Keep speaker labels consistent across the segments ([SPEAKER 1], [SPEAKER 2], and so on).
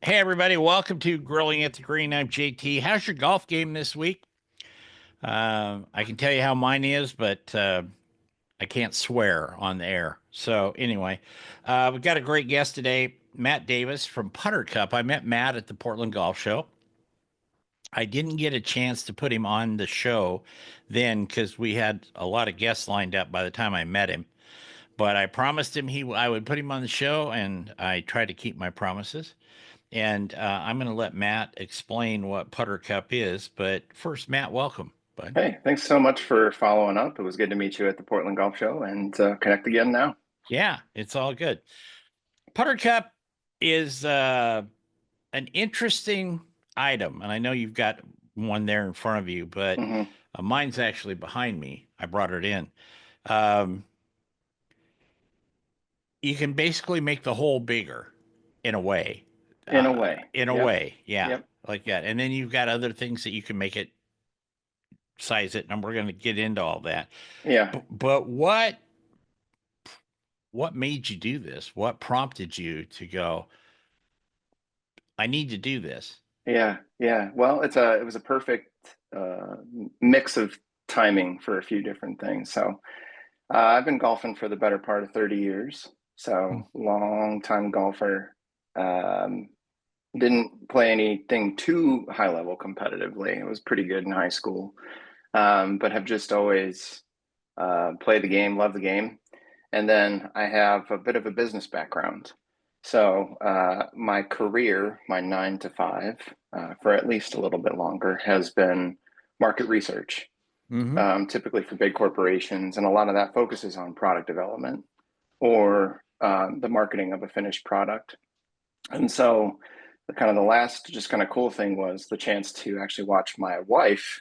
[SPEAKER 1] Hey, everybody, welcome to Grilling at the Green. I'm JT. How's your golf game this week? I can tell you how mine is, but I can't swear on the air. So, anyway, we've got a great guest today, Matt Davis from Putter Cup. I met Matt at the Portland Golf Show. I didn't get a chance to put him on the show then because we had a lot of guests lined up by the time I met him. But I promised him I would put him on the show, and I try to keep my promises. And I'm going to let Matt explain what Putter Cup is. But first, Matt, welcome, bud.
[SPEAKER 2] Hey, thanks so much for following up. It was good to meet you at the Portland Golf Show and connect again now.
[SPEAKER 1] Yeah, it's all good. Putter Cup is an interesting item. And I know you've got one there in front of you, but
[SPEAKER 2] Hmm.
[SPEAKER 1] mine's actually behind me. I brought it in. Um, you can basically make the hole bigger in a way.
[SPEAKER 2] In a way.
[SPEAKER 1] In a
[SPEAKER 2] Yep.
[SPEAKER 1] way, yeah,
[SPEAKER 2] Yep.
[SPEAKER 1] like that. And then you've got other things that you can make it size it, and we're going to get into all that.
[SPEAKER 2] Yeah.
[SPEAKER 1] But what made you do this? What prompted you to go, I need to do this?
[SPEAKER 2] Yeah. Yeah. Well, it was a perfect uh, mix of timing for a few different things. So I've been golfing for the better part of 30 years.
[SPEAKER 1] Hmm.
[SPEAKER 2] So long time golfer. Um, didn't play anything too high level competitively. It was pretty good in high school, but have just always played the game, love the game. And then I have a bit of a business background. So my career, my 9 to 5, for at least a little bit longer, has been market research,
[SPEAKER 1] Mm-hmm.
[SPEAKER 2] typically for big corporations. And a lot of that focuses on product development or the marketing of a finished product. And so the kind of the last just kind of cool thing was the chance to actually watch my wife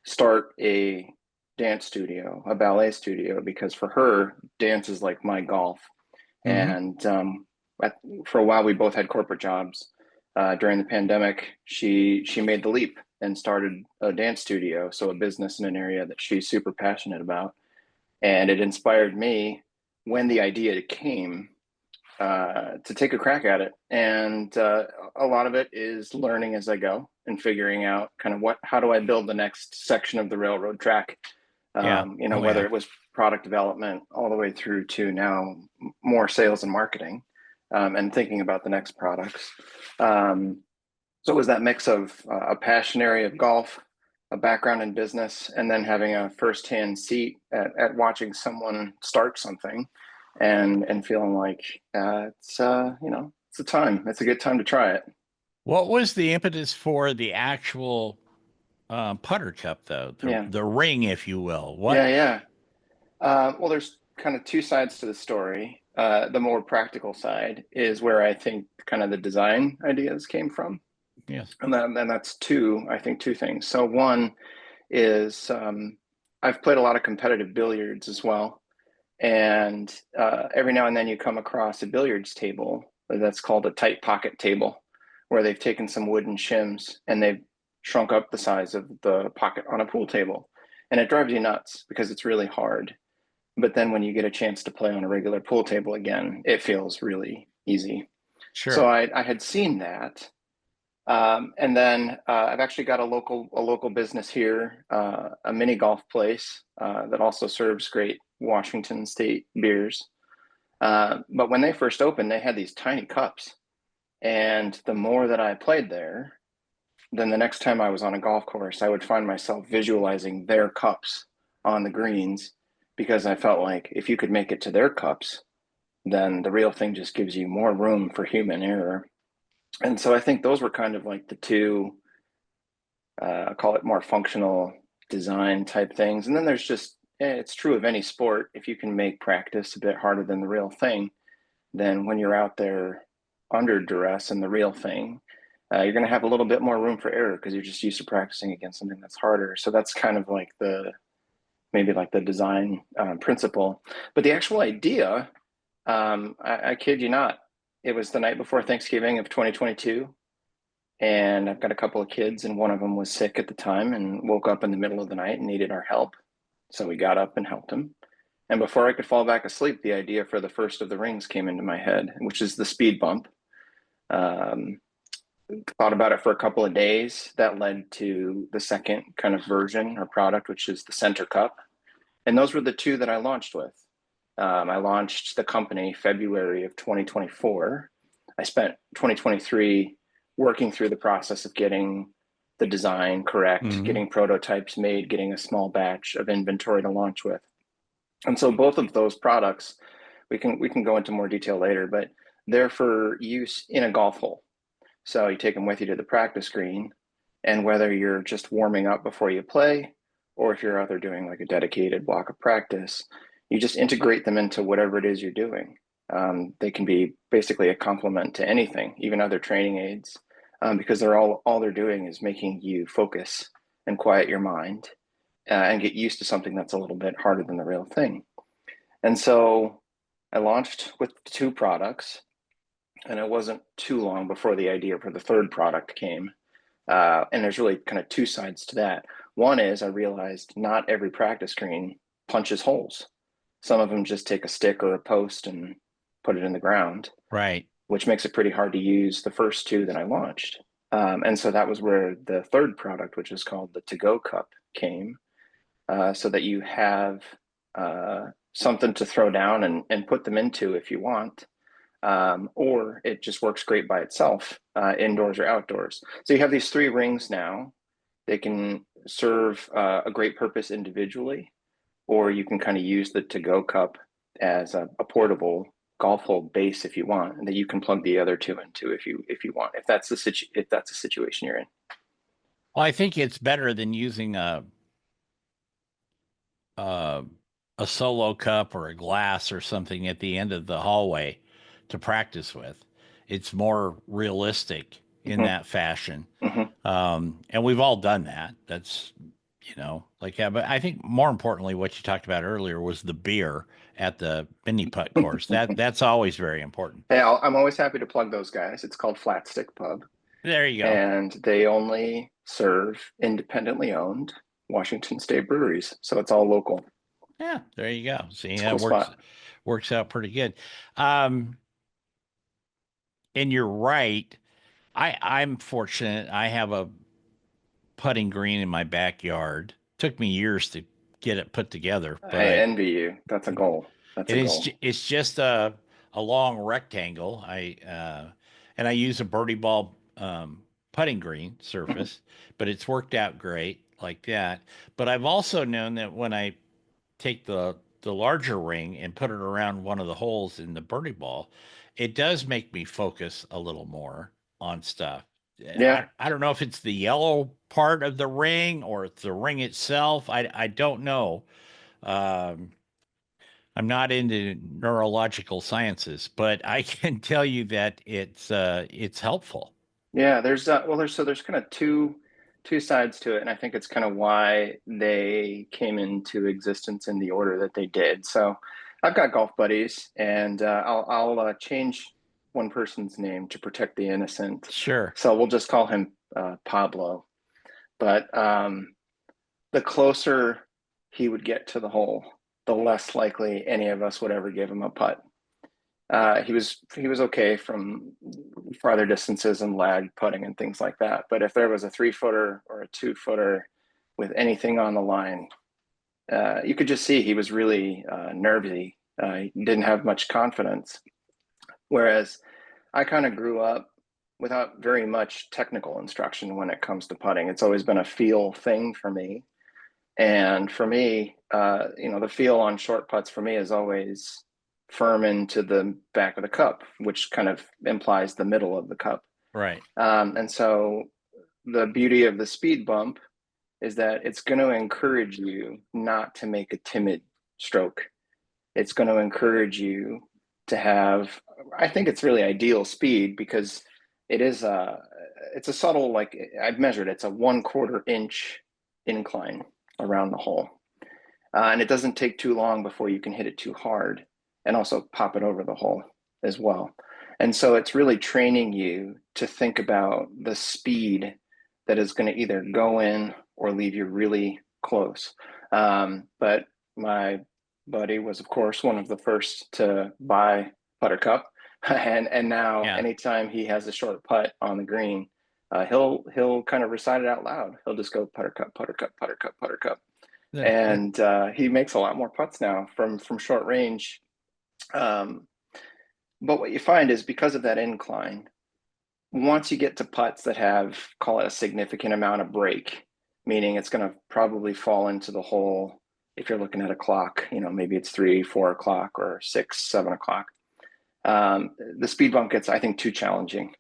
[SPEAKER 2] start a dance studio, a ballet studio, because for her, dance is like my golf.
[SPEAKER 1] Mm-hmm.
[SPEAKER 2] And for a while, we both had corporate jobs. During the pandemic, she made the leap and started a dance studio, so a business in an area that she's super passionate about. And it inspired me when the idea came to take a crack at it. And a lot of it is learning as I go and figuring out kind of how do I build the next section of the railroad track.
[SPEAKER 1] Yeah. Oh,
[SPEAKER 2] Whether
[SPEAKER 1] yeah.
[SPEAKER 2] it was product development all the way through to now more sales and marketing, and thinking about the next products. Um, so it was that mix of a passion area of golf, a background in business, and then having a firsthand seat at watching someone start something and feeling like it's a time. It's a good time to try it.
[SPEAKER 1] What was the impetus for the actual putter cup, though? The
[SPEAKER 2] Yeah,
[SPEAKER 1] the ring, if you will. What?
[SPEAKER 2] yeah. Well, there's kind of two sides to the story. The more practical side is where I think kind of the design ideas came from,
[SPEAKER 1] Yes.
[SPEAKER 2] and that's I think two things. So one is I've played a lot of competitive billiards as well, and every now and then you come across a billiards table that's called a tight pocket table, where they've taken some wooden shims and they've shrunk up the size of the pocket on a pool table, and it drives you nuts because it's really hard. But then when you get a chance to play on a regular pool table again, it feels really easy. So
[SPEAKER 1] Sure.
[SPEAKER 2] I had seen that, and then I've actually got a local business here, a mini golf place that also serves great Washington State beers. But when they first opened, they had these tiny cups, and the more that I played there, then the next time I was on a golf course, I would find myself visualizing their cups on the greens because I felt like if you could make it to their cups, then the real thing just gives you more room for human error. And so I think those were kind of like the two, I call it more functional design type things. And then there's just, it's true of any sport. If you can make practice a bit harder than the real thing, then when you're out there under duress and the real thing, you're going to have a little bit more room for error because you're just used to practicing against something that's harder. So that's kind of like maybe like the design principle. But the actual idea, I kid you not, it was the night before Thanksgiving of 2022. And I've got a couple of kids, and one of them was sick at the time and woke up in the middle of the night and needed our help. So we got up and helped him. And before I could fall back asleep, the idea for the first of the rings came into my head, which is the speed bump. Um, thought about it for a couple of days. That led to the second kind of version or product, which is the Center Cup. And those were the two that I launched with. I launched the company February of 2024. I spent 2023 working through the process of getting the design correct, getting prototypes made, getting a small batch of inventory to launch with. And so both of those products, we can go into more detail later, but they're for use in a golf hole. So you take them with you to the practice green, and whether you're just warming up before you play, or if you're out there doing like a dedicated block of practice, you just integrate them into whatever it is you're doing. They can be basically a complement to anything, even other training aids, because they're all they're doing is making you focus and quiet your mind and get used to something that's a little bit harder than the real thing. And so I launched with two products, and it wasn't too long before the idea for the third product came. And there's really kind of two sides to that. One is I realized not every practice green punches holes. Some of them just take a stick or a post and put it in the ground,
[SPEAKER 1] Right.
[SPEAKER 2] which makes it pretty hard to use the first two that I launched. And so that was where the third product, which is called the To Go Cup, came, so that you have something to throw down and put them into if you want. Or it just works great by itself, indoors or outdoors. So you have these three rings now. They can serve a great purpose individually, or you can kind of use the To-Go Cup as a portable golf hole base if you want, and that you can plug the other two into if you want, if that's the situation you're in.
[SPEAKER 1] Well, I think it's better than using a solo cup or a glass or something at the end of the hallway to practice with. It's more realistic in that fashion. And we've all done that. That's, like, yeah, but I think more importantly, what you talked about earlier was the beer at the mini putt course. That's always very important.
[SPEAKER 2] Hey, I'm always happy to plug those guys. It's called Flat Stick Pub,
[SPEAKER 1] There you go.
[SPEAKER 2] and they only serve independently owned Washington State breweries, so it's all local.
[SPEAKER 1] Yeah, there you go. See,
[SPEAKER 2] It's a
[SPEAKER 1] that
[SPEAKER 2] cool
[SPEAKER 1] works
[SPEAKER 2] spot.
[SPEAKER 1] works out pretty good. Um, and you're right. I'm fortunate. I have a putting green in my backyard. Took me years to get it put together, but
[SPEAKER 2] I envy you. That's a goal. That's a goal.
[SPEAKER 1] it's just a long rectangle. And I use a birdie ball putting green surface, but it's worked out great like that. But I've also known that when I take the larger ring and put it around one of the holes in the birdie ball, it does make me focus a little more on stuff.
[SPEAKER 2] Yeah,
[SPEAKER 1] I don't know if it's the yellow part of the ring or it's the ring itself. I don't know. Um, I'm not into neurological sciences, but I can tell you that it's helpful.
[SPEAKER 2] yeah. There's kind of two sides to it, and I think it's kind of why they came into existence in the order that they did. So, I've got golf buddies, and I'll change one person's name to protect the innocent.
[SPEAKER 1] Sure.
[SPEAKER 2] So we'll just call him Pablo. But the closer he would get to the hole, the less likely any of us would ever give him a putt. He was okay from farther distances and lag putting and things like that. But if there was a 3-footer or a 2-footer with anything on the line, you could just see he was really nervy. He didn't have much confidence. Whereas I kind of grew up without very much technical instruction when it comes to putting. It's always been a feel thing for me. And for me, the feel on short putts for me is always firm into the back of the cup, which kind of implies the middle of the cup.
[SPEAKER 1] Right.
[SPEAKER 2] And so the beauty of the speed bump is that it's going to encourage you not to make a timid stroke. It's going to encourage you to have, I think it's really ideal speed because it's a subtle, like I've measured, it's a 1/4 inch incline around the hole. And it doesn't take too long before you can hit it too hard and also pop it over the hole as well. And so it's really training you to think about the speed that is going to either go in or leave you really close. But my buddy was, of course, one of the first to buy Putter Cup. And now
[SPEAKER 1] Yeah.
[SPEAKER 2] anytime he has a short putt on the green, he'll kind of recite it out loud. He'll just go putter cup, putter cup, putter cup, putter cup,
[SPEAKER 1] The-
[SPEAKER 2] and he makes a lot more putts now from short range. Um, but what you find is because of that incline, once you get to putts that have, call it, a significant amount of break, meaning it's going to probably fall into the hole. If you're looking at a clock, maybe it's 3, 4 o'clock or 6, 7 o'clock. The speed bump gets, I think, too challenging.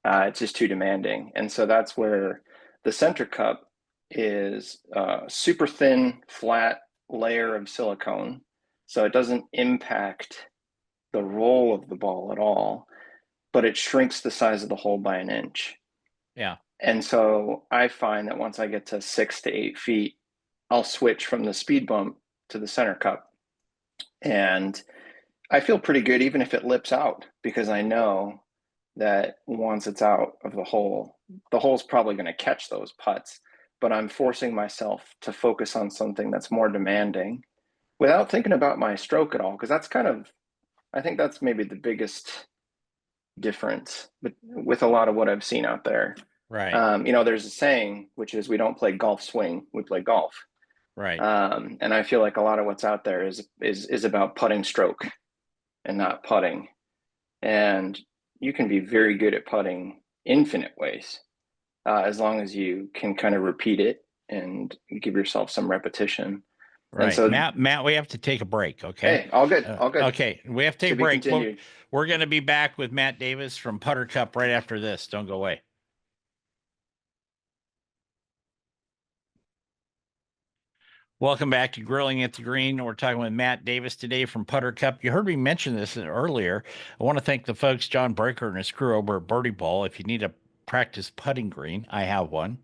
[SPEAKER 2] It's just too demanding. And so that's where the center cup is a super thin, flat layer of silicone. So it doesn't impact the roll of the ball at all, but it shrinks the size of the hole by an inch.
[SPEAKER 1] yeah.
[SPEAKER 2] And so I find that once I get to 6 to 8 feet, I'll switch from the speed bump to the center cup. And I feel pretty good even if it lips out, because I know that once it's out of the hole's probably going to catch those putts, but I'm forcing myself to focus on something that's more demanding without thinking about my stroke at all. Because I think that's maybe the biggest difference with a lot of what I've seen out there.
[SPEAKER 1] Right.
[SPEAKER 2] There's a saying, which is we don't play golf swing, we play golf.
[SPEAKER 1] Right.
[SPEAKER 2] And I feel like a lot of what's out there is about putting stroke and not putting. And you can be very good at putting infinite ways, as long as you can kind of repeat it and give yourself some repetition. And
[SPEAKER 1] Right.
[SPEAKER 2] so,
[SPEAKER 1] Matt, we have to take a break. Okay.
[SPEAKER 2] hey, all good, all good.
[SPEAKER 1] Okay. We have to take
[SPEAKER 2] To
[SPEAKER 1] a
[SPEAKER 2] be
[SPEAKER 1] break.
[SPEAKER 2] continued.
[SPEAKER 1] We're going to be back with Matt Davis from Putter Cup right after this. Don't go away. Welcome back to Grilling at the Green. We're talking with Matt Davis today from Putter Cup. You heard me mention this earlier. I want to thank the folks, John Breaker and his crew over at Birdie Ball. If you need a practice putting green, I have one.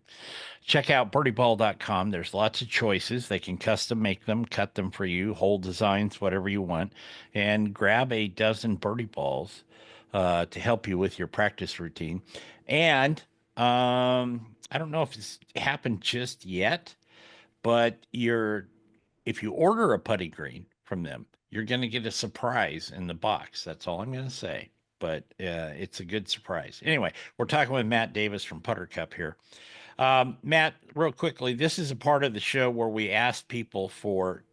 [SPEAKER 1] Check out birdieball.com. There's lots of choices. They can custom make them, cut them for you, hole designs, whatever you want, and grab a dozen birdie balls to help you with your practice routine. And I don't know if it's happened just yet, but if you order a putty green from them, you're going to get a surprise in the box. That's all I'm going to say. But it's a good surprise. Anyway, we're talking with Matt Davis from Putter Cup here. Matt, real quickly, this is a part of the show where we ask people for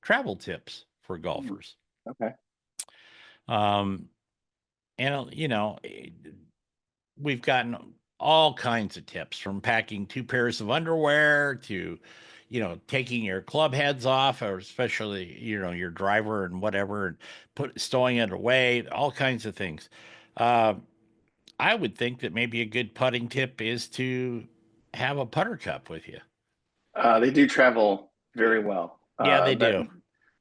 [SPEAKER 1] travel tips for golfers.
[SPEAKER 2] Okay.
[SPEAKER 1] Um, and, we've gotten all kinds of tips, from packing 2 pairs of underwear to, taking your club heads off, or especially, your driver and whatever, and stowing it away, all kinds of things. Uh, I would think that maybe a good putting tip is to have a putter cup with you.
[SPEAKER 2] They do travel very well.
[SPEAKER 1] Yeah, they do.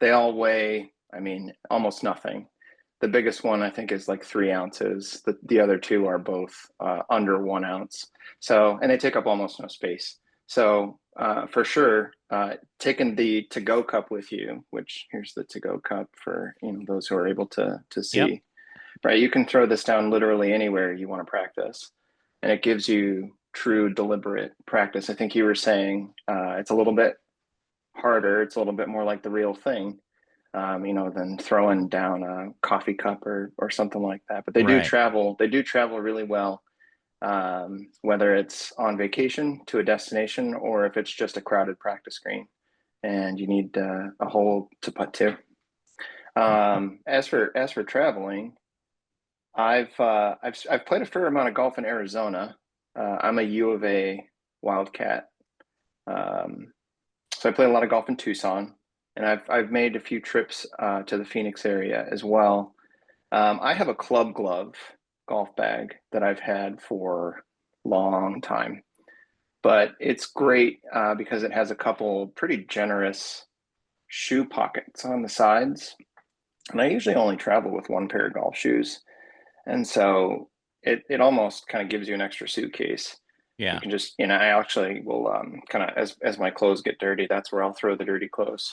[SPEAKER 2] They all weigh, I mean, almost nothing. The biggest one I think is like 3 ounces. The other two are both under 1 ounce. So, and they take up almost no space. So, for sure, taking the to-go cup with you, which here's the to-go cup for those who are able to see.
[SPEAKER 1] Yep.
[SPEAKER 2] Right, you can throw this down literally anywhere you want to practice, and it gives you true deliberate practice. I think you were saying it's a little bit harder. It's a little bit more like the real thing, than throwing down a coffee cup or something like that. But they do
[SPEAKER 1] Right.
[SPEAKER 2] travel. They do travel really well, whether it's on vacation to a destination or if it's just a crowded practice green and you need a hole to putt to. As for traveling, I've played a fair amount of golf in Arizona. I'm a U of A Wildcat, so I play a lot of golf in Tucson, and I've made a few trips to the Phoenix area as well. I have a club glove golf bag that I've had for a long time, but it's great because it has a couple pretty generous shoe pockets on the sides, and I usually only travel with one pair of golf shoes. And so it almost kind of gives you an extra suitcase. You
[SPEAKER 1] Yeah.
[SPEAKER 2] can just, I actually will kind of, as my clothes get dirty, that's where I'll throw the dirty clothes.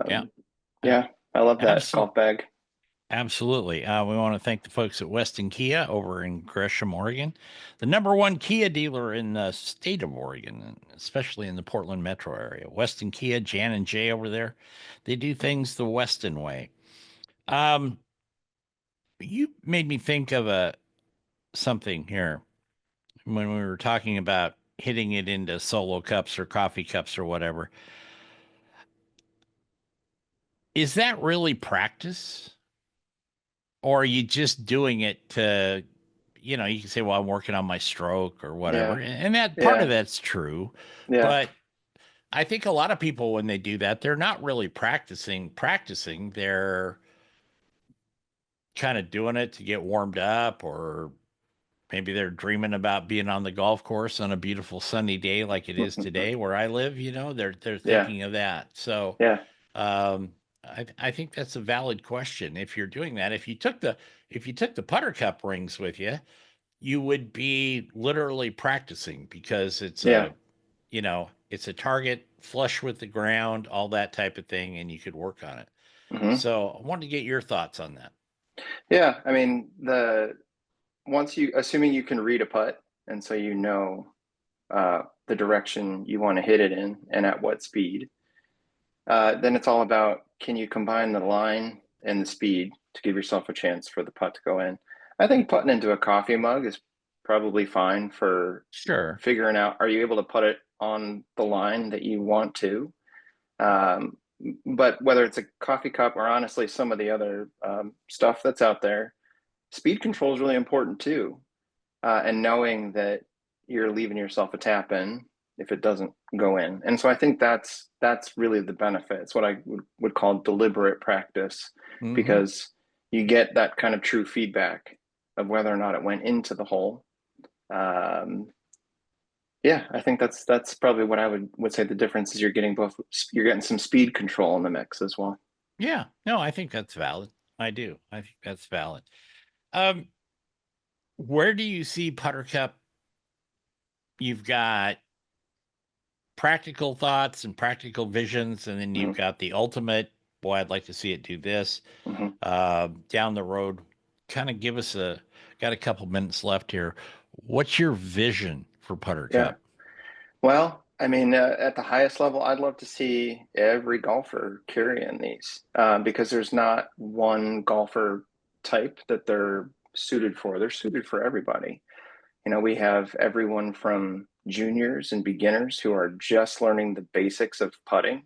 [SPEAKER 1] Yeah.
[SPEAKER 2] Yeah, I love that
[SPEAKER 1] Absolutely.
[SPEAKER 2] golf bag.
[SPEAKER 1] Absolutely. We want to thank the folks at Weston Kia over in Gresham, Oregon, the #1 Kia dealer in the state of Oregon, especially in the Portland metro area. Weston Kia, Jan and Jay over there, they do things the Weston way. You made me think of something here, when we were talking about hitting it into solo cups or coffee cups or whatever, is that really practice? Or are you just doing it to, you can say, well, I'm working on my stroke or whatever.
[SPEAKER 2] Yeah.
[SPEAKER 1] And that part of
[SPEAKER 2] Yeah.
[SPEAKER 1] that's true.
[SPEAKER 2] Yeah.
[SPEAKER 1] But I think a lot of people, when they do that, they're not really practicing. They're kind of doing it to get warmed up, or maybe they're dreaming about being on the golf course on a beautiful sunny day like it is today where I live. They're
[SPEAKER 2] Yeah.
[SPEAKER 1] thinking of that. So
[SPEAKER 2] Yeah.
[SPEAKER 1] um, I think that's a valid question. If you're doing that, if you took the putter cup rings with you, you would be literally practicing, because
[SPEAKER 2] Yeah.
[SPEAKER 1] it's a target flush with the ground, all that type of thing, and you could work on it.
[SPEAKER 2] Hmm.
[SPEAKER 1] So I wanted to get your thoughts on that.
[SPEAKER 2] Yeah. I mean, assuming you can read a putt, and so the direction you want to hit it in and at what speed, then it's all about, can you combine the line and the speed to give yourself a chance for the putt to go in. I think putting into a coffee mug is probably fine for
[SPEAKER 1] Sure.
[SPEAKER 2] figuring out, are you able to put it on the line that you want to? Um, but whether it's a coffee cup or honestly some of the other stuff that's out there, speed control is really important too. And knowing that you're leaving yourself a tap in if it doesn't go in. And so I think that's really the benefit. It's what I would call deliberate practice,
[SPEAKER 1] Mm-hmm.
[SPEAKER 2] because you get that kind of true feedback of whether or not it went into the hole. Um, yeah, I think that's probably what I would say the difference is. You're getting some speed control in the mix as well.
[SPEAKER 1] Yeah. No, I think that's valid. I do. I think that's valid. Um, where do you see Putter Cup? You've got practical thoughts and practical visions, and then you've
[SPEAKER 2] Mm-hmm.
[SPEAKER 1] got the ultimate. Boy, I'd like to see it do this
[SPEAKER 2] Mm-hmm.
[SPEAKER 1] down the road. Kind of give us got a couple minutes left here. What's your vision for Putter
[SPEAKER 2] Yeah.
[SPEAKER 1] Cup?
[SPEAKER 2] Well, I mean, at the highest level, I'd love to see every golfer carrying these, because there's not one golfer type that they're suited for. They're suited for everybody. We have everyone from juniors and beginners who are just learning the basics of putting,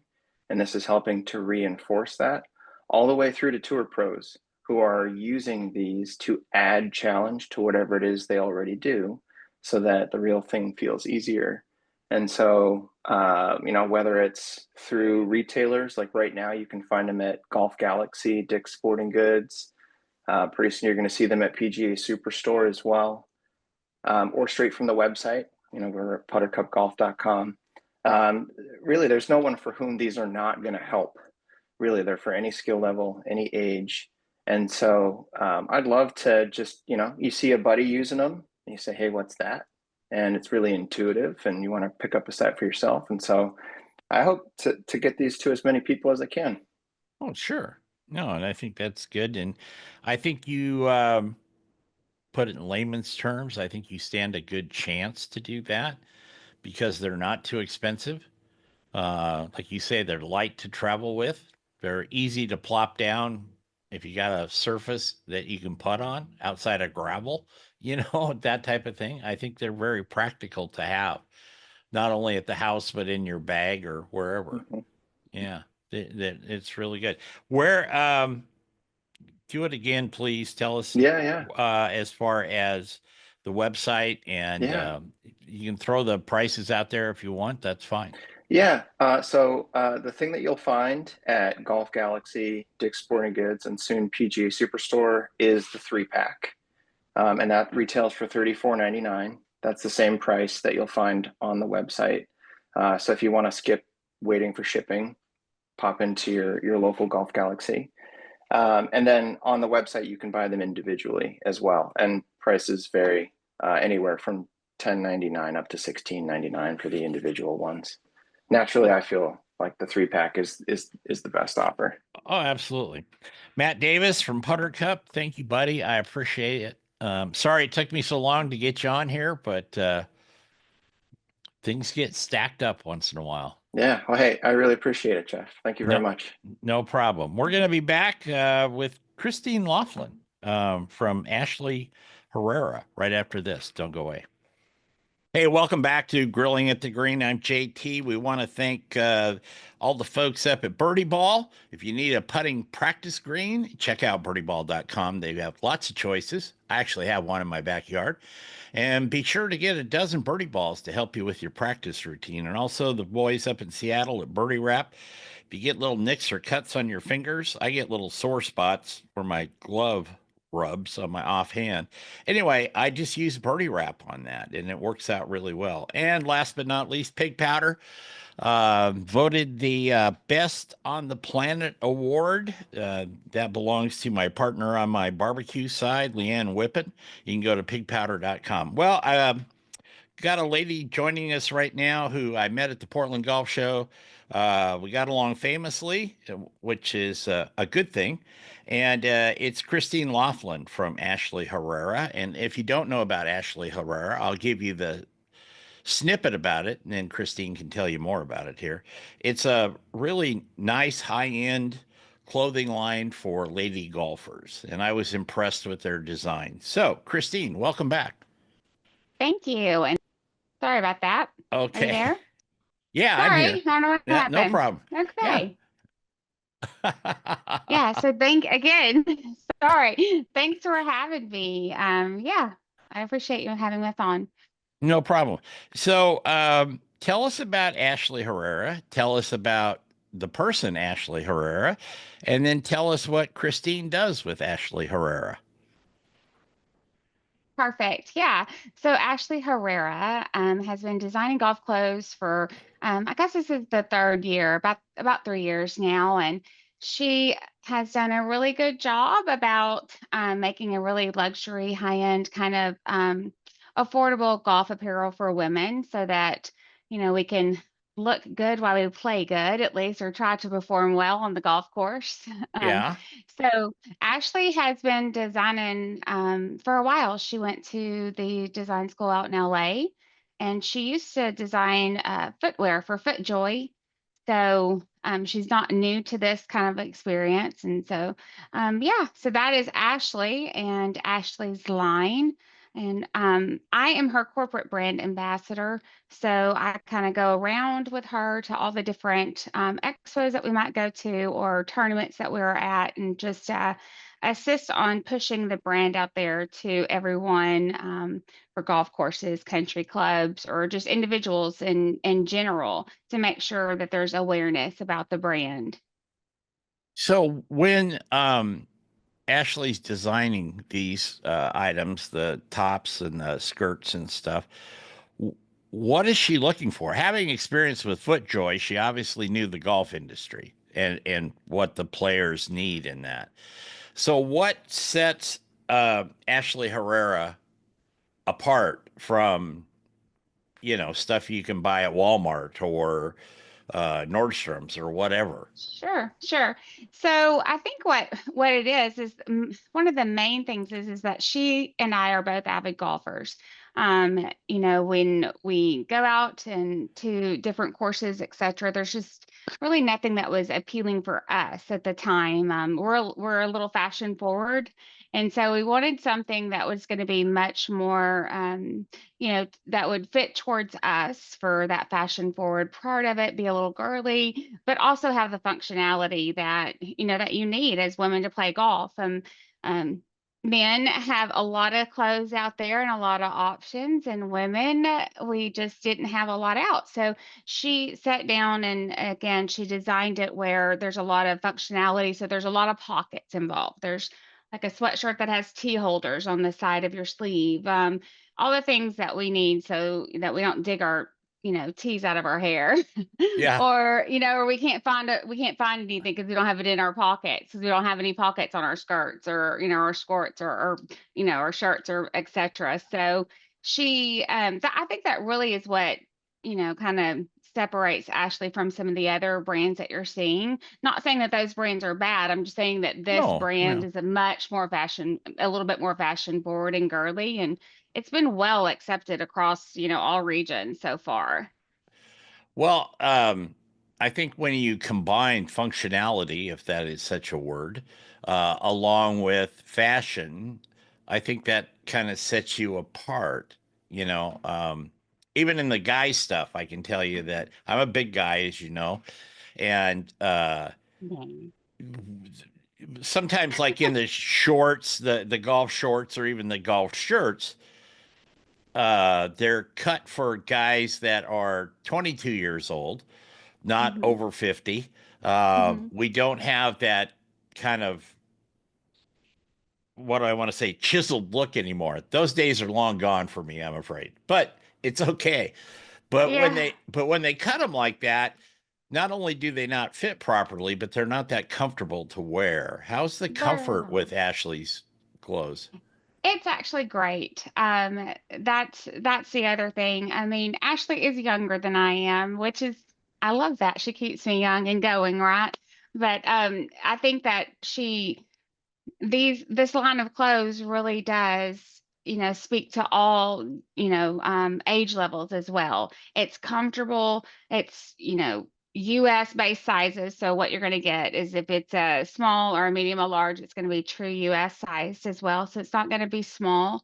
[SPEAKER 2] and this is helping to reinforce that, all the way through to tour pros who are using these to add challenge to whatever it is they already do, so that the real thing feels easier. And so, whether it's through retailers, like right now, you can find them at Golf Galaxy, Dick's Sporting Goods. Pretty soon, you're going to see them at PGA Superstore as well, or straight from the website. We're at puttercupgolf.com. Um, Really, there's no one for whom these are not going to help. Really, they're for any skill level, any age. And so I'd love to just, you see a buddy using them and you say, hey, what's that? And it's really intuitive and you want to pick up a set for yourself. And so I hope to get these to as many people as I can.
[SPEAKER 1] Oh, sure. No, and I think that's good. And I think you put it in layman's terms. I think you stand a good chance to do that because they're not too expensive. Like you say, they're light to travel with. They're easy to plop down if you got a surface that you can putt on outside of gravel, that type of thing. I think they're very practical to have, not only at the house, but in your bag or wherever.
[SPEAKER 2] Mhm.
[SPEAKER 1] Yeah, it's really good. Where, do it again, please. Tell us
[SPEAKER 2] Yeah, yeah,
[SPEAKER 1] as far as the website, and
[SPEAKER 2] yeah.
[SPEAKER 1] you can throw the prices out there if you want. That's fine.
[SPEAKER 2] Yeah. So the thing that you'll find at Golf Galaxy, Dick's Sporting Goods, and soon PGA Superstore is the 3-pack. And that retails for $34.99. That's the same price that you'll find on the website. So if you want to skip waiting for shipping, pop into your local Golf Galaxy. And then on the website, you can buy them individually as well. And prices vary anywhere from $10.99 up to $16.99 for the individual ones. Naturally, I feel like the 3-pack is the best offer.
[SPEAKER 1] Oh, absolutely. Matt Davis from Putter Cup. Thank you, buddy. I appreciate it. Sorry it took me so long to get you on here, but things get stacked up once in a while.
[SPEAKER 2] Yeah. Well, hey, I really appreciate it, Jeff. Thank you very
[SPEAKER 1] No,
[SPEAKER 2] much.
[SPEAKER 1] no problem. We're going to be back with Christine Lofland from Ashley Herrera right after this. Don't go away. Hey, welcome back to Grilling at the Green. I'm JT. We want to thank all the folks up at Birdie Ball. If you need a putting practice green, check out birdieball.com. They have lots of choices. I actually have one in my backyard. And be sure to get a dozen birdie balls to help you with your practice routine. And also the boys up in Seattle at Birdie Wrap. If you get little nicks or cuts on your fingers, I get little sore spots where my glove rubs on my offhand. Anyway, I just use birdie wrap on that and it works out really well. And last but not least, pig powder. Voted the best on the planet award. That belongs to my partner on my barbecue side, Leanne Whippen. You can go to pigpowder.com. Well, got a lady joining us right now who I met at the Portland Golf Show. We got along famously, which is a good thing. And it's Christine Lofland from Ashley Herrera. And if you don't know about Ashley Herrera, I'll give you the snippet about it, and then Christine can tell you more about it here. It's a really nice high end clothing line for lady golfers, and I was impressed with their design. So, Christine, welcome back.
[SPEAKER 3] Thank you. And sorry about that. Are you
[SPEAKER 1] Okay.
[SPEAKER 3] there?
[SPEAKER 1] Yeah, I'm
[SPEAKER 3] Sorry,
[SPEAKER 1] here.
[SPEAKER 3] I don't know what
[SPEAKER 1] Yeah, no
[SPEAKER 3] happened.
[SPEAKER 1] problem. Yeah.
[SPEAKER 3] Okay. Yeah, so thank again. Sorry. Thanks for having me. Yeah, I appreciate you having us on.
[SPEAKER 1] No problem. So, tell us about Ashley Herrera. Tell us about the person, Ashley Herrera, and then tell us what Christine does with Ashley Herrera.
[SPEAKER 3] Perfect. Yeah. So Ashley Herrera has been designing golf clothes for I guess this is the third year, about 3 years now, and she has done a really good job about making a really luxury, high-end kind of affordable golf apparel for women, so that we can look good while we play good, at least, or try to perform well on the golf course. Um,
[SPEAKER 1] Yeah.
[SPEAKER 3] so Ashley has been designing for a while. She went to the design school out in LA, and she used to design footwear for FootJoy. So she's not new to this kind of experience. And so, yeah, so that is Ashley and Ashley's line. And I am her corporate brand ambassador. So I kind of go around with her to all the different expos that we might go to or tournaments that we're at, and just assist on pushing the brand out there to everyone, for golf courses, country clubs, or just individuals in general, to make sure that there's awareness about the brand.
[SPEAKER 1] So when Ashley's designing these items, the tops and the skirts and stuff, what is she looking for? Having experience with FootJoy, she obviously knew the golf industry and what the players need in that. So what sets Ashley Herrera apart from, stuff you can buy at Walmart or Nordstrom's or whatever?
[SPEAKER 3] Sure, sure. So I think what it is one of the main things is that she and I are both avid golfers. When we go out and to different courses, etc., there's just really nothing that was appealing for us at the time. We're a little fashion forward, and so we wanted something that was going to be much more, that would fit towards us for that fashion forward part of it, be a little girly, but also have the functionality that you need as women to play golf. Um, Men have a lot of clothes out there and a lot of options, and women, we just didn't have a lot out. So she sat down and again, she designed it where there's a lot of functionality. So there's a lot of pockets involved. There's like a sweatshirt that has tea holders on the side of your sleeve. All the things that we need so that we don't dig our teas out of our hair.
[SPEAKER 1] Yeah.
[SPEAKER 3] Or we can't find anything because we don't have it in our pockets, because we don't have any pockets on our skirts, or our skirts, or our shirts, or etc. So I think that really is what kind of separates Ashley from some of the other brands that you're seeing. Not saying that those brands are bad. I'm just saying that this
[SPEAKER 1] No,
[SPEAKER 3] brand
[SPEAKER 1] no.
[SPEAKER 3] is a little bit more fashion forward and girly, and it's been well accepted across all regions so far.
[SPEAKER 1] Well, I think when you combine functionality, if that is such a word, along with fashion, I think that kind of sets you apart. You know, even in the guy stuff, I can tell you that I'm a big guy, as you know, and
[SPEAKER 3] Yeah.
[SPEAKER 1] sometimes like in the shorts, the golf shorts or even the golf shirts, they're cut for guys that are 22 years old, not
[SPEAKER 3] Hmm.
[SPEAKER 1] over 50.
[SPEAKER 3] Hmm.
[SPEAKER 1] We don't have that kind of, what do I want to say, chiseled look anymore. Those days are long gone for me, I'm afraid. But it's okay.
[SPEAKER 3] Yeah.
[SPEAKER 1] But when they cut them like that, not only do they not fit properly, but they're not that comfortable to wear. How's the comfort
[SPEAKER 3] Well,
[SPEAKER 1] with Ashley's clothes?
[SPEAKER 3] it's actually great. That's the other thing. I mean, Ashley is younger than I am, which is I love that. She keeps me young and going, right? But I think that this line of clothes really does, speak to all, age levels as well. It's comfortable. It's, US based sizes. So what you're going to get is if it's a small or a medium or large, it's going to be true US sized as well. So it's not going to be small.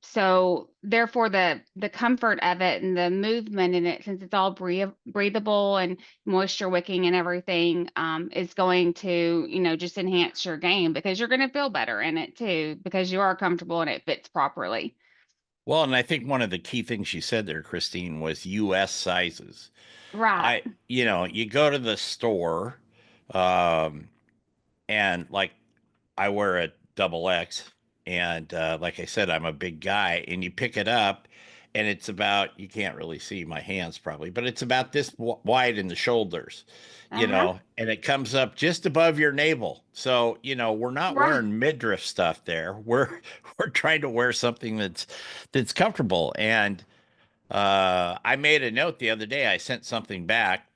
[SPEAKER 3] So therefore the comfort of it and the movement in it, since it's all breathable and moisture wicking and everything, is going to, just enhance your game because you're going to feel better in it too, because you are comfortable and it fits properly.
[SPEAKER 1] Well, and I think one of the key things you said there, Christine, was US sizes.
[SPEAKER 3] Right.
[SPEAKER 1] You go to the store, um, and like I wear a double X, and like I said, I'm a big guy, and you pick it up, and it's about, you can't really see my hands probably, but it's about this wide in the shoulders,
[SPEAKER 3] Uh-huh.
[SPEAKER 1] and it comes up just above your navel. So, we're not
[SPEAKER 3] Right.
[SPEAKER 1] wearing midriff stuff there. We're trying to wear something that's comfortable. And I made a note the other day. I sent something back,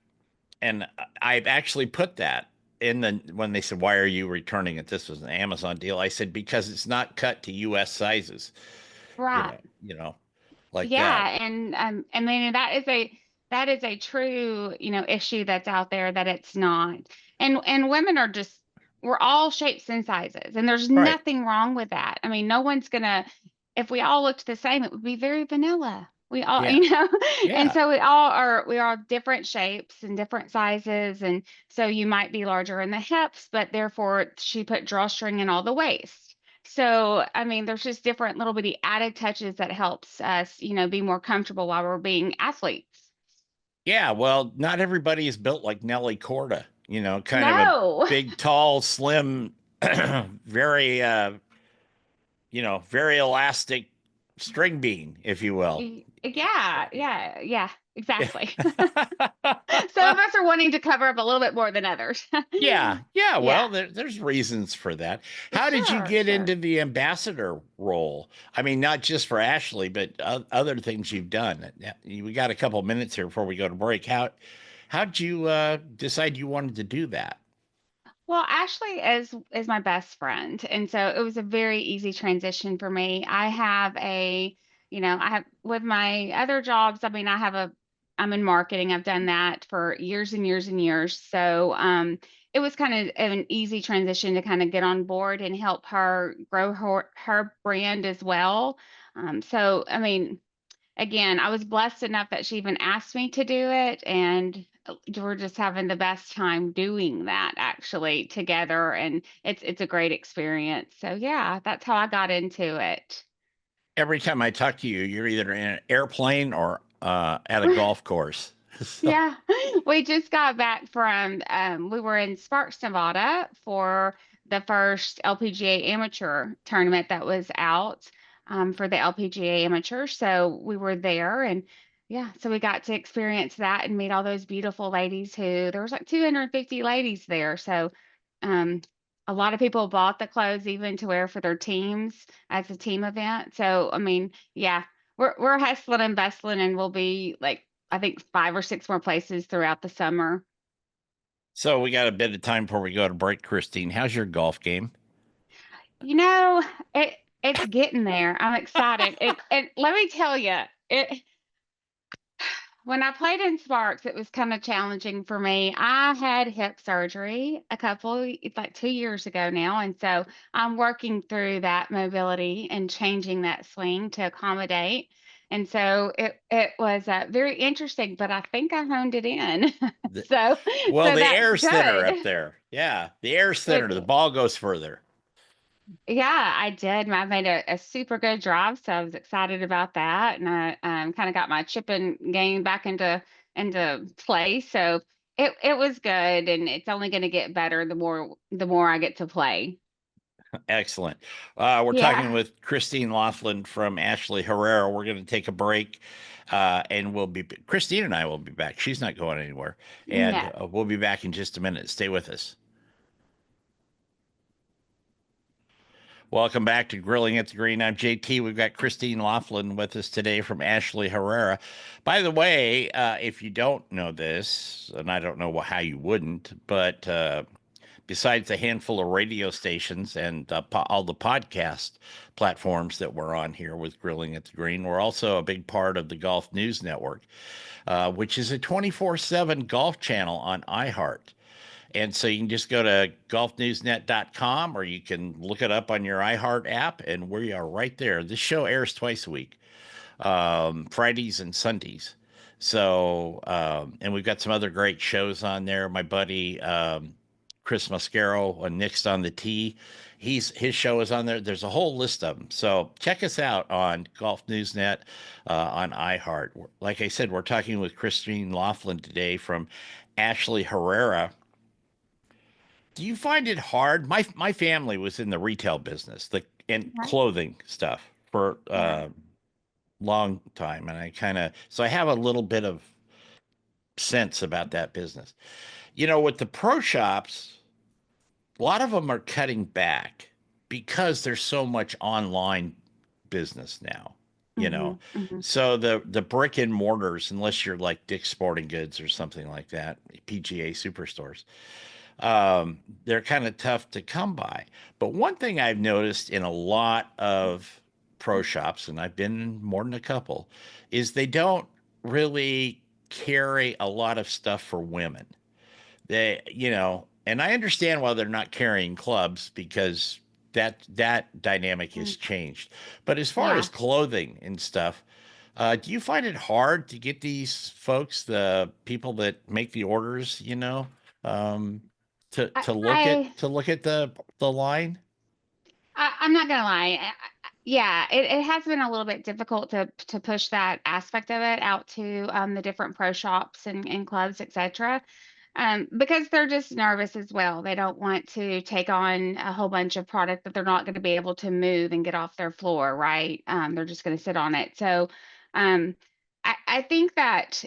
[SPEAKER 1] and I've actually put that in the when they said, "Why are you returning it?" This was an Amazon deal. I said because it's not cut to U.S. sizes. You
[SPEAKER 3] Right.
[SPEAKER 1] know, you know, like that.
[SPEAKER 3] Yeah, and I mean that is a true, issue that's out there that it's not. And women are just we're all shapes and sizes, and there's
[SPEAKER 1] Right.
[SPEAKER 3] nothing wrong with that. I mean, no one's gonna if we all looked the same, it would be very vanilla. We all,
[SPEAKER 1] Yeah.
[SPEAKER 3] and
[SPEAKER 1] Yeah.
[SPEAKER 3] so we are different shapes and different sizes, and so you might be larger in the hips, but therefore she put drawstring in all the waist. So, I mean, there's just different little bitty added touches that helps us, be more comfortable while we're being athletes.
[SPEAKER 1] Yeah. Well, not everybody is built like Nelly Corda. Kind of a
[SPEAKER 3] No.
[SPEAKER 1] big, tall, slim, very, very elastic string bean, if you will.
[SPEAKER 3] Yeah, yeah, yeah, exactly. Some of us are wanting to cover up a little bit more than others.
[SPEAKER 1] Yeah, yeah. Well,
[SPEAKER 3] Yeah,
[SPEAKER 1] there's reasons for that. How did you
[SPEAKER 3] sure,
[SPEAKER 1] get
[SPEAKER 3] sure.
[SPEAKER 1] into the ambassador role? I mean, not just for Ashley, but other things you've done. We got a couple minutes here before we go to break. How'd you decide you wanted to do that?
[SPEAKER 3] Well, Ashley is my best friend, and so it was a very easy transition for me. I have with my other jobs. I mean, I'm in marketing. I've done that for years and years and years. So, it was kind of an easy transition to kind of get on board and help her grow her brand as well. So, I mean, again, I was blessed enough that she even asked me to do it, and we're just having the best time doing that actually together, and it's a great experience. So yeah, that's how I got into it.
[SPEAKER 1] Every time I talk to you, you're either in an airplane or at a golf course. So,
[SPEAKER 3] Yeah, we just got back from we were in Sparks, Nevada for the first LPGA amateur tournament that was out for the LPGA amateur. So we were there and yeah, so we got to experience that and meet all those beautiful ladies who there was like 250 ladies there. So um a lot of people bought the clothes even to wear for their teams as a team event. So I mean, yeah, we're hustling and bustling and we'll be like I think 5 or 6 more places throughout the summer.
[SPEAKER 1] so we got a bit of time before we go to break. Christine, how's your golf game?
[SPEAKER 3] You know, it's getting there. I'm excited. It let me tell you, it when I played in Sparks, it was kind of challenging for me. I had hip surgery it's like 2 years ago now, and so I'm working through that mobility and changing that swing to accommodate. And so it was very interesting, but I think I honed it in.
[SPEAKER 1] The-
[SPEAKER 3] so
[SPEAKER 1] well,
[SPEAKER 3] so
[SPEAKER 1] the
[SPEAKER 3] that's
[SPEAKER 1] air's thinner
[SPEAKER 3] good.
[SPEAKER 1] up there. Yeah, the air's thinner. The
[SPEAKER 3] It
[SPEAKER 1] ball goes further.
[SPEAKER 3] Yeah, I did. I made a super good drive, so I was excited about that, and I kind of got my chipping game back into play. So it was good, and it's only going to get better the more I get to play.
[SPEAKER 1] Excellent. We're talking
[SPEAKER 3] Yeah,
[SPEAKER 1] with Christine Lofland from Ashley Herrera. We're going to take a break, and Christine and I will be back. She's not going anywhere, and
[SPEAKER 3] no,
[SPEAKER 1] we'll be back in just a minute. Stay with us. Welcome back to Grilling at the Green. I'm JT. We've got Christine Laughlin with us today from Ashley Herrera. By the way, if you don't know this, and I don't know how you wouldn't, but besides a handful of radio stations and all the podcast platforms that we're on here with Grilling at the Green, we're also a big part of the Golf News Network, which is a 24/7 golf channel on iHeart. And so you can just go to golfnewsnet.com or you can look it up on your iHeart app, and we are right there. This show airs twice a week, Fridays and Sundays. So, and we've got some other great shows on there. My buddy Chris Mascaro on Next on the Tee, his show is on there. There's a whole list of them. So check us out on Golf Newsnet on iHeart. Like I said, we're talking with Christine Laughlin today from Ashley Herrera. Do you find it hard? My family was in the retail business, and
[SPEAKER 3] right,
[SPEAKER 1] clothing stuff for
[SPEAKER 3] yeah.
[SPEAKER 1] a long time, and I have a little bit of sense about that business. With the pro shops, a lot of them are cutting back because there's so much online business now. You
[SPEAKER 3] Hmm.
[SPEAKER 1] know,
[SPEAKER 3] Hmm.
[SPEAKER 1] so the brick and mortars, unless you're like Dick's Sporting Goods or something like that, PGA superstores, they're kind of tough to come by. But one thing I've noticed in a lot of pro shops, and I've been in more than a couple, is they don't really carry a lot of stuff for women. And I understand why they're not carrying clubs because that dynamic has changed. But as far as
[SPEAKER 3] Yeah.
[SPEAKER 1] clothing and stuff, do you find it hard to get these folks, the people that make the orders, um, to
[SPEAKER 3] I,
[SPEAKER 1] to look at
[SPEAKER 3] I
[SPEAKER 1] to look at the line?
[SPEAKER 3] I'm not gonna lie. Yeah, it has been a little bit difficult to push that aspect of it out to the different pro shops and clubs, etc. Because they're just nervous as well. They don't want to take on a whole bunch of product that they're not going to be able to move and get off their floor, right? They're just going to sit on it. So, um, I think that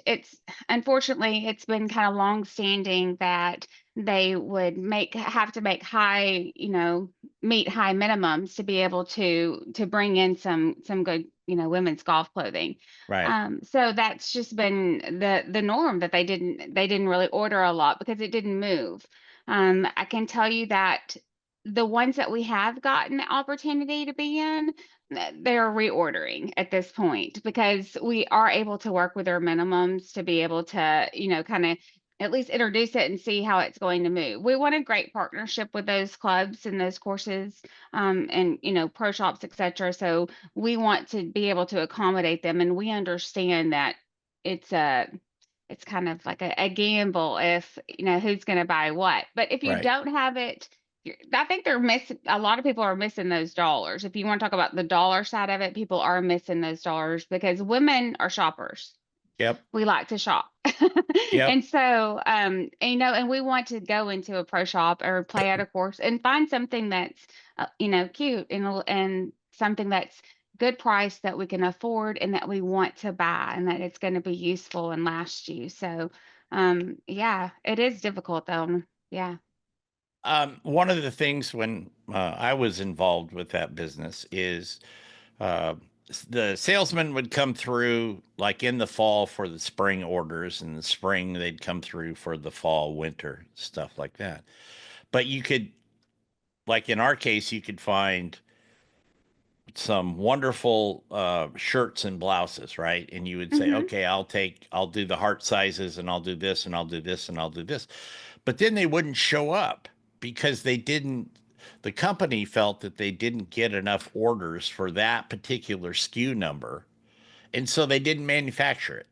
[SPEAKER 3] unfortunately it's been kind of long standing that they would have to make high, meet high minimums to be able to bring in some good, women's golf clothing.
[SPEAKER 1] Right.
[SPEAKER 3] So that's just been the norm, that they didn't really order a lot because it didn't move. I can tell you that the ones that we have gotten the opportunity to be in, they're reordering at this point because we are able to work with their minimums to be able to, kind of at least introduce it and see how it's going to move. We want a great partnership with those clubs and those courses, and pro shops, etc. So we want to be able to accommodate them, and we understand that it's a it's kind of like a gamble if who's going to buy what. But if you
[SPEAKER 1] Right.
[SPEAKER 3] don't have it, I think they're missing. A lot of people are missing those dollars. If you want to talk about the dollar side of it, people are missing those dollars because women are shoppers.
[SPEAKER 1] Yep.
[SPEAKER 3] We like to shop.
[SPEAKER 1] Yep.
[SPEAKER 3] And so, and we want to go into a pro shop or play at a course and find something that's, cute and something that's good price that we can afford and that we want to buy and that it's going to be useful and last you. So, yeah, it is difficult though. Yeah.
[SPEAKER 1] One of the things when I was involved with that business is uh, the salesman would come through like in the fall for the spring orders, and the spring they'd come through for the fall, winter stuff like that. But you could, like in our case, you could find some wonderful shirts and blouses, right? And you would say,
[SPEAKER 3] Mm-hmm.
[SPEAKER 1] okay, I'll do the heart sizes, and I'll do this, and I'll do this, and I'll do this. But then they wouldn't show up because the company felt that they didn't get enough orders for that particular SKU number. and so they didn't manufacture it,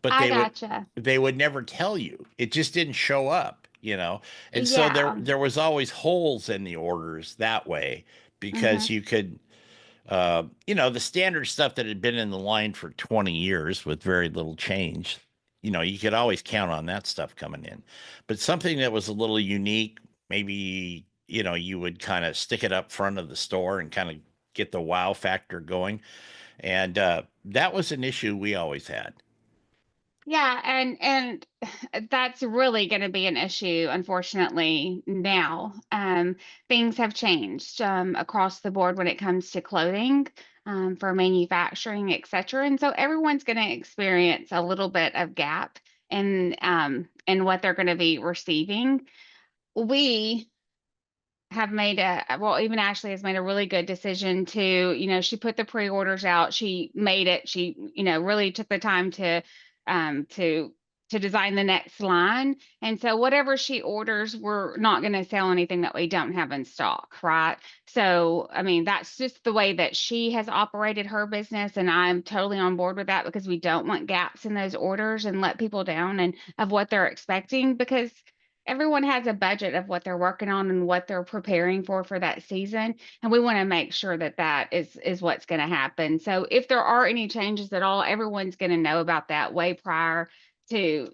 [SPEAKER 1] but
[SPEAKER 3] I
[SPEAKER 1] they would
[SPEAKER 3] gotcha.
[SPEAKER 1] they would never tell you. It just didn't show up, you know. And so there
[SPEAKER 3] Yeah.
[SPEAKER 1] there was always holes in the orders that way
[SPEAKER 3] Hmm.
[SPEAKER 1] because you could the standard stuff that had been in the line for 20 years with very little change, you could always count on that stuff coming in. But something that was a little unique, maybe, you would kind of stick it up front of the store and kind of get the wow factor going. And that was an issue we always had.
[SPEAKER 3] Yeah, and that's really going to be an issue, unfortunately, now. Things have changed across the board when it comes to clothing, for manufacturing, et cetera. And so everyone's going to experience a little bit of gap in what they're going to be receiving. We have made even Ashley has made a really good decision to, she put the pre-orders out. She made it. She, really took the time um, to, to design the next line. And so whatever she orders, we're not going to sell anything that we don't have in stock. Right. So, I mean, that's just the way that she has operated her business. And I'm totally on board with that because we don't want gaps in those orders and let people down and of what they're expecting, because everyone has a budget of what they're working on and what they're preparing for that season, and we want to make sure that that is what's going to happen. So if there are any changes at all, everyone's going to know about that way prior to,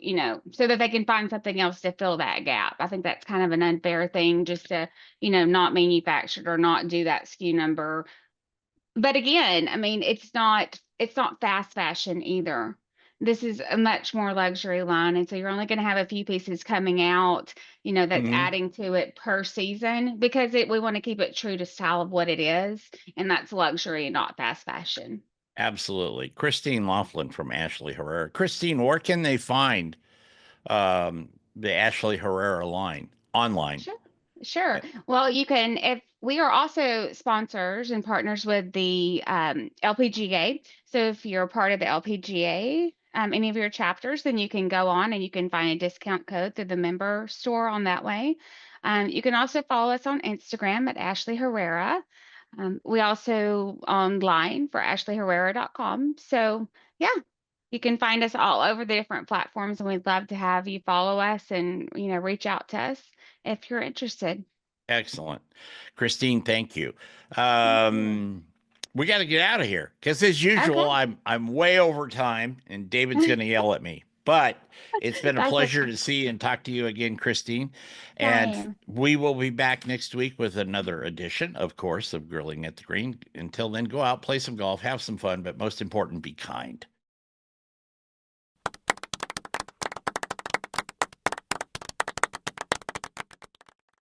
[SPEAKER 3] so that they can find something else to fill that gap. I think that's kind of an unfair thing just to, not manufactured or not do that SKU number. But again, I mean, it's not fast fashion either. This is a much more luxury line, and so you're only going to have a few pieces coming out, that's
[SPEAKER 1] Mhm.
[SPEAKER 3] adding to it per season, because we want to keep it true to style of what it is, and that's luxury, not fast fashion.
[SPEAKER 1] Absolutely. Christine Lofland from Ashley Herrera. Christine, where can they find the Ashley Herrera line online?
[SPEAKER 3] Sure. Sure. Well, you can, if we are also sponsors and partners with the LPGA. So if you're a part of the LPGA, any of your chapters, then you can go on and you can find a discount code through the member store on that way. You can also follow us on Instagram at Ashley Herrera. We also online for ashleyherrera.com. So yeah, you can find us all over the different platforms, and we'd love to have you follow us and, reach out to us if you're interested.
[SPEAKER 1] Excellent. Christine, thank you.
[SPEAKER 3] Thank you.
[SPEAKER 1] We got to get out of here because as usual,
[SPEAKER 3] Okay.
[SPEAKER 1] I'm way over time and David's going to yell at me. But it's been a
[SPEAKER 3] That's
[SPEAKER 1] pleasure
[SPEAKER 3] okay.
[SPEAKER 1] to see and talk to you again, Christine. And
[SPEAKER 3] Same.
[SPEAKER 1] we will be back next week with another edition, of course, of Grilling at the Green. Until then, go out, play some golf, have some fun, but most important, be kind.